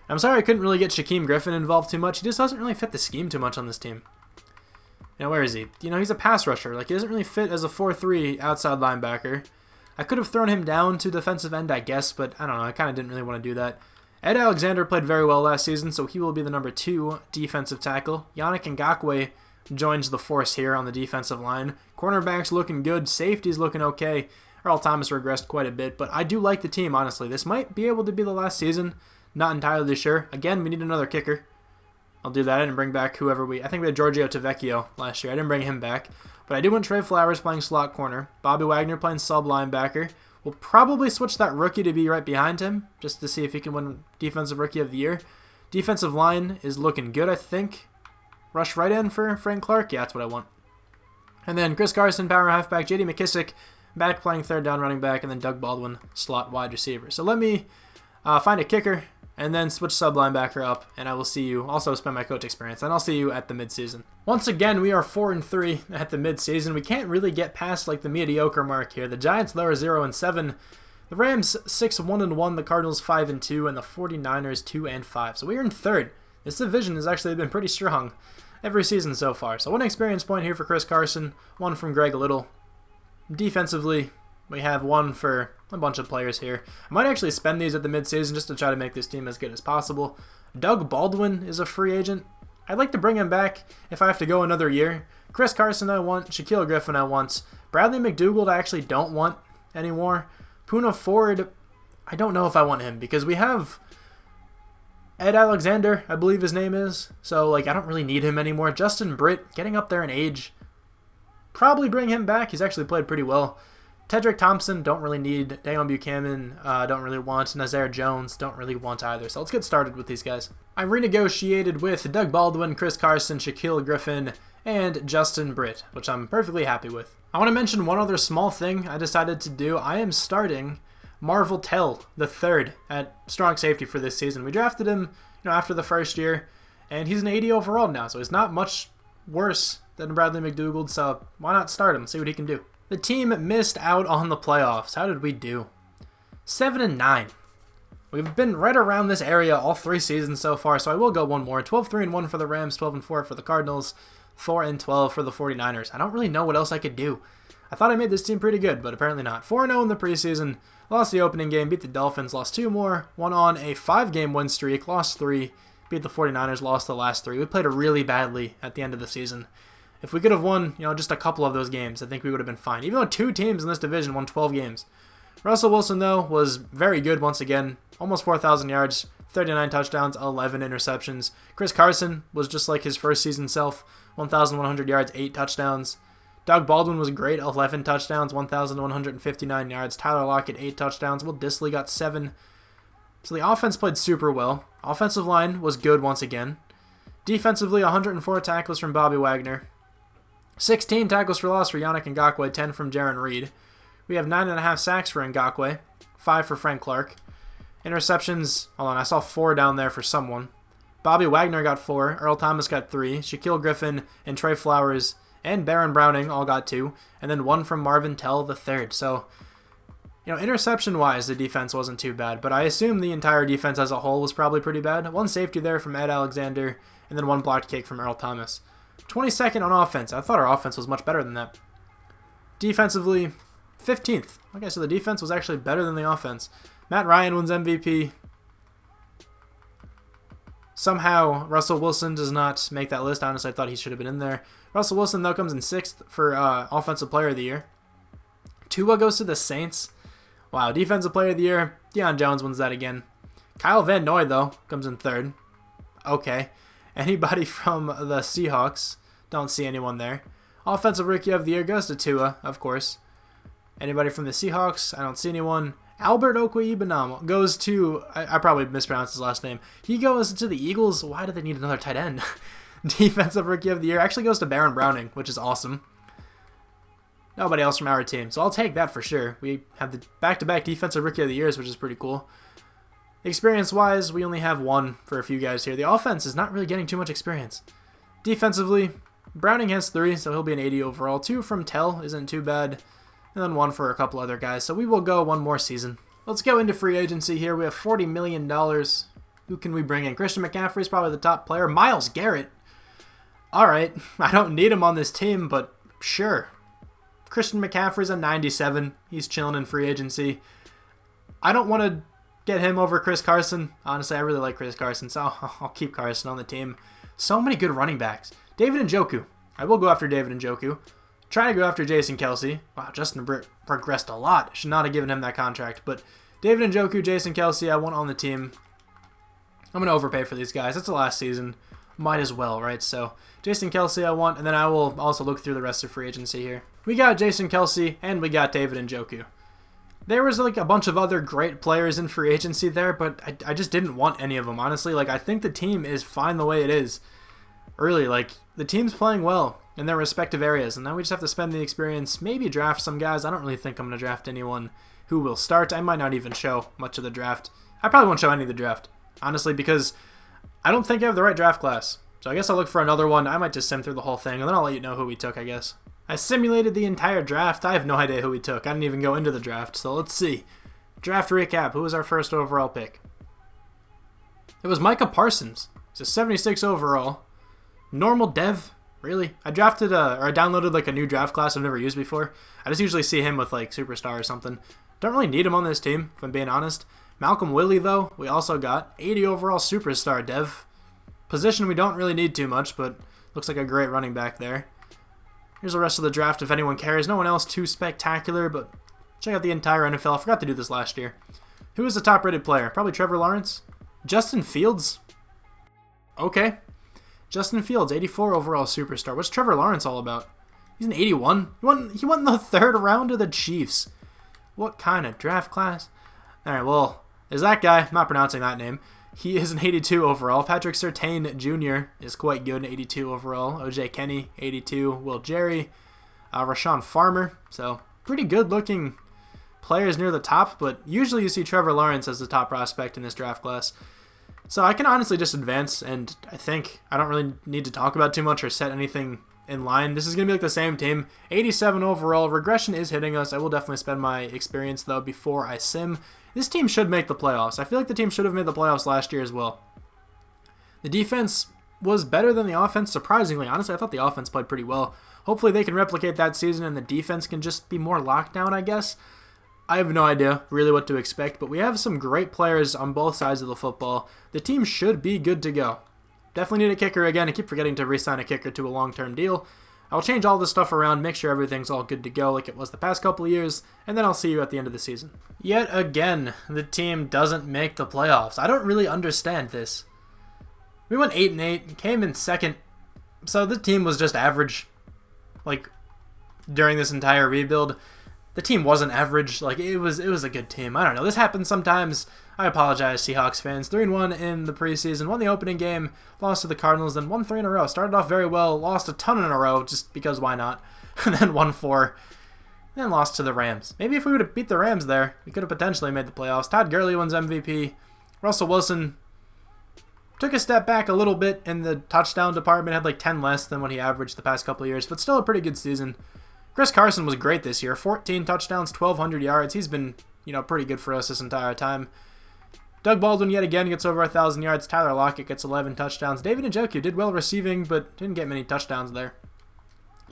I'm sorry I couldn't really get Shaquem Griffin involved too much. He just doesn't really fit the scheme too much on this team. Where is he? He's a pass rusher. He doesn't really fit as a 4-3 outside linebacker. I could have thrown him down to defensive end, I guess, but I don't know. I kind of didn't really want to do that. Ed Alexander played very well last season, so he will be the number 2 defensive tackle. Yannick and Gawk joins the force here on the defensive line. Cornerbacks looking good. Safety's looking okay. Earl Thomas regressed quite a bit, but I do like the team, honestly. This might be able to be the last season. Not entirely sure. Again, we need another kicker. I'll do that and bring back whoever I think we had Giorgio Tavecchio last year. I didn't bring him back. But I do want Trey Flowers playing slot corner. Bobby Wagner playing sub linebacker. We'll probably switch that rookie to be right behind him, just to see if he can win Defensive Rookie of the Year. Defensive line is looking good, I think. Rush right in for Frank Clark. Yeah, that's what I want. And then Chris Carson, power halfback. J.D. McKissick, back playing third down running back. And then Doug Baldwin, slot wide receiver. So let me find a kicker and then switch sub linebacker up, and I will see you. Also spend my coach experience, and I'll see you at the midseason. Once again, we are 4-3 at the midseason. We can't really get past the mediocre mark here. The Giants though are 0-7. The Rams 6-1-1. The Cardinals 5-2, and the 49ers 2-5. So we are in third. This division has actually been pretty strong every season so far. So 1 experience point here for Chris Carson, 1 from Greg Little. Defensively, we have 1 for a bunch of players here. I might actually spend these at the midseason just to try to make this team as good as possible. Doug Baldwin is a free agent. I'd like to bring him back if I have to go another year. Chris Carson I want. Shaquille Griffin I want. Bradley McDougald I actually don't want anymore. Poona Ford, I don't know if I want him because we have Ed Alexander, I believe his name is. So, I don't really need him anymore. Justin Britt, getting up there in age. Probably bring him back. He's actually played pretty well Tedrick Thompson, don't really need. Dayon Buchanan, don't really want. Nazir Jones, don't really want either. So let's get started with these guys. I renegotiated with Doug Baldwin, Chris Carson, Shaquille Griffin, and Justin Britt, which I'm perfectly happy with. I want to mention one other small thing I decided to do. I am starting Marvel Tell the third at strong safety for this season. We drafted him, after the first year, and he's an 80 overall now, so he's not much worse than Bradley McDougald, so why not start him, see what he can do. The team missed out on the playoffs. How did we do? 7-9. We've been right around this area all 3 seasons so far, so I will go one more. 12-3-1 for the Rams, 12-4 for the Cardinals, 4-12 for the 49ers. I don't really know what else I could do. I thought I made this team pretty good, but apparently not. 4-0 in the preseason, lost the opening game, beat the Dolphins, lost 2 more, won on a 5-game win streak, lost 3, beat the 49ers, lost the last 3. We played really badly at the end of the season. If we could have won, just a couple of those games, I think we would have been fine. Even though 2 teams in this division won 12 games. Russell Wilson, though, was very good once again. Almost 4,000 yards, 39 touchdowns, 11 interceptions. Chris Carson was just like his first season self. 1,100 yards, 8 touchdowns. Doug Baldwin was great, 11 touchdowns, 1,159 yards. Tyler Lockett, 8 touchdowns. Will Dissly got 7. So the offense played super well. Offensive line was good once again. Defensively, 104 tackles from Bobby Wagner. 16 tackles for loss for Yannick and Gawk, 10 from Jaron Reed. We have 9.5 sacks for Ngakwe, 5 for Frank Clark. Interceptions, hold on, I saw 4 down there for someone. Bobby Wagner got 4, Earl Thomas got 3, Shaquille Griffin and Trey Flowers and Baron Browning all got 2, and then 1 from Marvin Tell the third. So, interception-wise, the defense wasn't too bad, but I assume the entire defense as a whole was probably pretty bad. 1 safety there from Ed Alexander, and then 1 blocked kick from Earl Thomas. 22nd on offense. I thought our offense was much better than that. Defensively, 15th. Okay, so the defense was actually better than the offense. Matt Ryan wins MVP. Somehow, Russell Wilson does not make that list. Honestly, I thought he should have been in there. Russell Wilson, though, comes in 6th for Offensive Player of the Year. Tua goes to the Saints. Wow, Defensive Player of the Year. Deion Jones wins that again. Kyle Van Noy, though, comes in 3rd. Okay. Anybody from the Seahawks? Don't see anyone there. Offensive Rookie of the Year goes to Tua, of course. Anybody from the Seahawks? I don't see anyone. Albert Okwuegbunam goes to... I probably mispronounced his last name. He goes to the Eagles. Why do they need another tight end? Defensive Rookie of the Year actually goes to Baron Browning, which is awesome. Nobody else from our team, so I'll take that for sure. We have the back-to-back Defensive Rookie of the Years, which is pretty cool. Experience-wise, we only have 1 for a few guys here. The offense is not really getting too much experience. Defensively, Browning has 3, so he'll be an 80 overall. 2 from Tell isn't too bad. And then 1 for a couple other guys. So we will go 1 more season. Let's go into free agency here. We have $40 million. Who can we bring in? Christian McCaffrey is probably the top player. Myles Garrett. All right. I don't need him on this team, but sure. Christian McCaffrey's a 97. He's chilling in free agency. I don't want to get him over Chris Carson. Honestly, I really like Chris Carson, so I'll keep Carson on the team. So many good running backs. David Njoku. I will go after David Njoku. Try to go after Jason Kelce. Wow, Justin Britt progressed a lot. Should not have given him that contract. But David Njoku, Jason Kelce, I want on the team. I'm going to overpay for these guys. It's the last season. Might as well, right? So Jason Kelce I want, and then I will also look through the rest of free agency here. We got Jason Kelce, and we got David Njoku. There was like a bunch of other great players in free agency there, but I just didn't want any of them, honestly. Like, I think the team is fine the way it is. Early, like, the team's playing well in their respective areas, and now we just have to spend the experience, maybe draft some guys. I don't really think I'm going to draft anyone who will start. I might not even show much of the draft. I probably won't show any of the draft, honestly, because I don't think I have the right draft class. So I guess I'll look for another one. I might just sim through the whole thing, and then I'll let you know who we took, I guess. I simulated the entire draft. I have no idea who we took. I didn't even go into the draft, so let's see. Draft recap. Who was our first overall pick? It was Micah Parsons. He's a 76 overall. Normal dev. Really? I downloaded like a new draft class I've never used before. I just usually see him with like Superstar or something. Don't really need him on this team, if I'm being honest. Malcolm Willie, though, we also got 80 overall Superstar dev. Position we don't really need too much, but looks like a great running back there. Here's the rest of the draft if anyone cares. No one else too spectacular, but check out the entire NFL. I forgot to do this last year. Who is the top rated player? Probably Trevor Lawrence. Justin Fields. Okay. Justin Fields, 84 overall Superstar. What's Trevor Lawrence all about? He's an 81. He went in the 3rd round of the Chiefs. What kind of draft class? All right, well, there's that guy. I'm not pronouncing that name. He is an 82 overall. Patrick Surtain Jr. is quite good, an 82 overall. O.J. Kenny, 82. Will Jerry. Rashawn Farmer. So pretty good-looking players near the top, but usually you see Trevor Lawrence as the top prospect in this draft class. So I can honestly just advance, and I think I don't really need to talk about too much or set anything in line. This is going to be like the same team. 87 overall. Regression is hitting us. I will definitely spend my experience, though, before I sim. This team should make the playoffs. I feel like the team should have made the playoffs last year as well. The defense was better than the offense, surprisingly. Honestly, I thought the offense played pretty well. Hopefully they can replicate that season and the defense can just be more locked down, I guess. I have no idea really what to expect, but we have some great players on both sides of the football. The team should be good to go. Definitely need a kicker again. I keep forgetting to re-sign a kicker to a long-term deal. I'll change all this stuff around, make sure everything's all good to go like it was the past couple of years, and then I'll see you at the end of the season. Yet again, the team doesn't make the playoffs. I don't really understand this. We went 8-8, came in 2nd, so the team was just average. Like, during this entire rebuild, the team wasn't average. Like, it was a good team. I don't know. This happens sometimes. I apologize, Seahawks fans. 3-1 in the preseason. Won the opening game. Lost to the Cardinals. Then won 3 in a row. Started off very well. Lost a ton in a row just because why not? And then won 4. Then lost to the Rams. Maybe if we would have beat the Rams there, we could have potentially made the playoffs. Todd Gurley wins MVP. Russell Wilson took a step back a little bit in the touchdown department. Had like 10 less than what he averaged the past couple of years. But still a pretty good season. Carson was great this year. 14 touchdowns, 1,200 yards. He's been, pretty good for us this entire time. Doug Baldwin yet again gets over 1,000 yards. Tyler Lockett gets 11 touchdowns. David Njoku did well receiving, but didn't get many touchdowns there.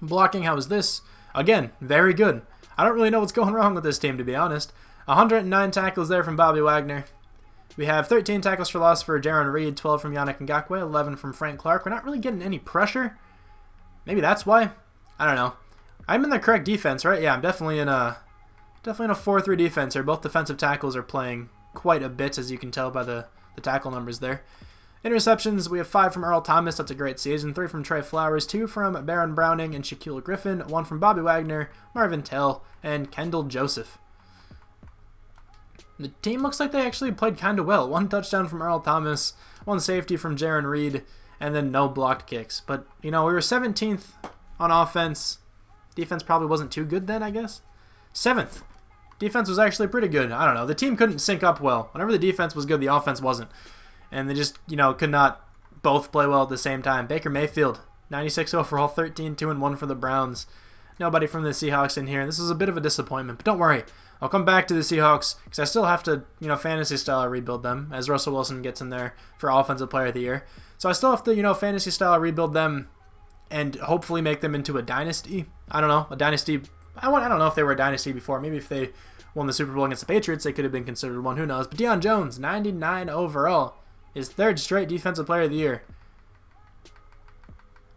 Blocking, how was this? Again, very good. I don't really know what's going wrong with this team, to be honest. 109 tackles there from Bobby Wagner. We have 13 tackles for loss for Jaron Reed, 12 from Yannick and Gawk, 11 from Frank Clark. We're not really getting any pressure. Maybe that's why. I don't know. I'm in the correct defense, right? Yeah, I'm definitely in a 4-3 defense here. Both defensive tackles are playing quite a bit, as you can tell by the tackle numbers there. Interceptions, we have 5 from Earl Thomas. That's a great season. 3 from Trey Flowers, 2 from Baron Browning and Shaquille Griffin, 1 from Bobby Wagner, Marvin Tell, and Kendall Joseph. The team looks like they actually played kind of well. 1 touchdown from Earl Thomas, 1 safety from Jaron Reed, and then no blocked kicks. But, we were 17th on offense. Defense probably wasn't too good then, I guess. 7th. Defense was actually pretty good. I don't know. The team couldn't sync up well. Whenever the defense was good, the offense wasn't. And they just, could not both play well at the same time. Baker Mayfield, 96 overall, 13-2-1 for the Browns. Nobody from the Seahawks in here. This is a bit of a disappointment, but don't worry. I'll come back to the Seahawks because I still have to, fantasy style rebuild them as Russell Wilson gets in there for Offensive Player of the Year. So I still have to, fantasy style rebuild them and hopefully make them into a dynasty. I don't know, a dynasty. I don't know if they were a dynasty before. Maybe if they won the Super Bowl against the Patriots, they could have been considered one. Who knows? But Deion Jones, 99 overall, his 3rd straight Defensive Player of the Year.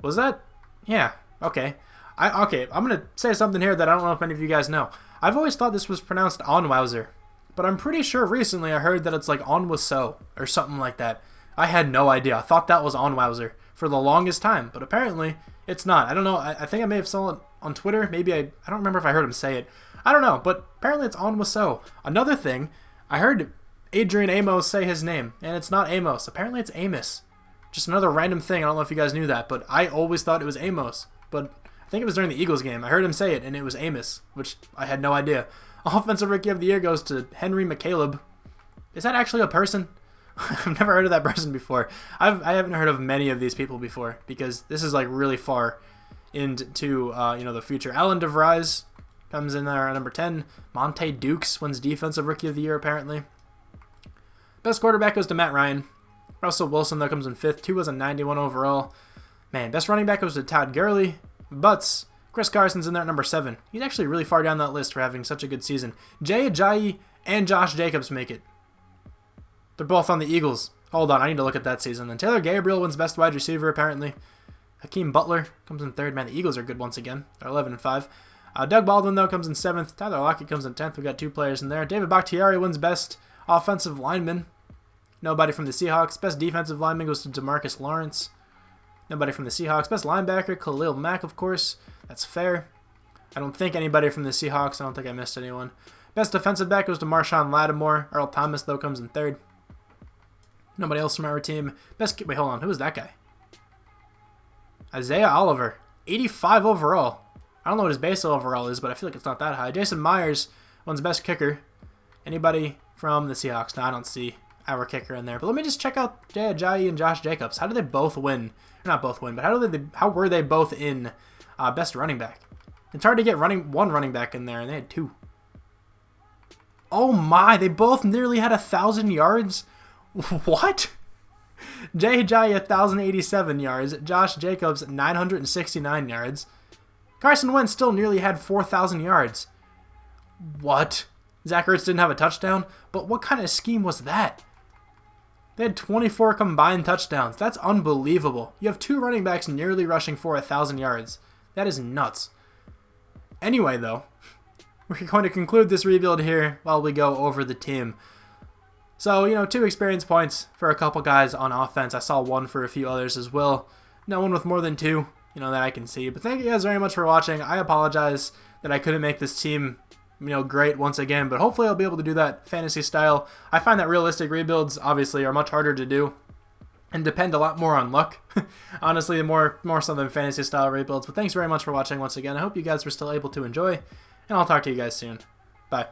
Was that? Yeah. Okay. I'm going to say something here that I don't know if many of you guys know. I've always thought this was pronounced Onwowzer, but I'm pretty sure recently I heard that it's like Onwaso or something like that. I had no idea. I thought that was Onwowzer for the longest time, but apparently it's not. I don't know. I think I may have saw it on Twitter. Maybe I don't remember if I heard him say it. I don't know, but apparently it's Onwaso. Another thing, I heard Adrian Amos say his name, and it's not Amos. Apparently it's Amos. Just another random thing. I don't know if you guys knew that, but I always thought it was Amos. But I think it was during the Eagles game. I heard him say it, and it was Amos, which I had no idea. Offensive Rookie of the Year goes to Henry McCaleb. Is that actually a person? I've never heard of that person before. I haven't heard of many of these people before because this is like really far into the future. Alan DeVries comes in there at number 10. Monte Dukes wins Defensive Rookie of the Year apparently. Best quarterback goes to Matt Ryan. Russell Wilson though comes in 5th. 2 was a 91 overall. Man, best running back goes to Todd Gurley. Butts. Chris Carson's in there at number 7. He's actually really far down that list for having such a good season. Jay Ajayi and Josh Jacobs make it. They're both on the Eagles. Hold on, I need to look at that season. Then Taylor Gabriel wins Best Wide Receiver, apparently. Hakeem Butler comes in 3rd. Man, the Eagles are good once again. They're 11-5. Doug Baldwin, though, comes in 7th. Tyler Lockett comes in 10th. We've got 2 players in there. David Bakhtiari wins Best Offensive Lineman. Nobody from the Seahawks. Best Defensive Lineman goes to DeMarcus Lawrence. Nobody from the Seahawks. Best Linebacker, Khalil Mack, of course. That's fair. I don't think anybody from the Seahawks. I don't think I missed anyone. Best defensive back goes to Marshawn Lattimore. Earl Thomas, though, comes in third. Nobody else from our team. Wait, hold on. Who was that guy? Isaiah Oliver. 85 overall. I don't know what his base overall is, but I feel like it's not that high. Jason Myers wins best kicker. Anybody from the Seahawks? No, I don't see our kicker in there. But let me just check out Jay Ajayi and Josh Jacobs. How did they both win? Or not both win, but how were they both in best running back? It's hard to get one running back in there, and they had two. Oh my, they both nearly had 1,000 yards? What? Jay Ajayi 1,087 yards. Josh Jacobs 969 yards. Carson Wentz still nearly had 4,000 yards. What? Zach Ertz didn't have a touchdown? But what kind of scheme was that? They had 24 combined touchdowns. That's unbelievable. You have two running backs nearly rushing for 1,000 yards. That is nuts. Anyway, though, we're going to conclude this rebuild here while we go over the team. So, 2 experience points for a couple guys on offense. I saw 1 for a few others as well. No one with more than 2, that I can see. But thank you guys very much for watching. I apologize that I couldn't make this team, great once again. But hopefully I'll be able to do that fantasy style. I find that realistic rebuilds, obviously, are much harder to do and depend a lot more on luck. Honestly, more so than fantasy style rebuilds. But thanks very much for watching once again. I hope you guys were still able to enjoy. And I'll talk to you guys soon. Bye.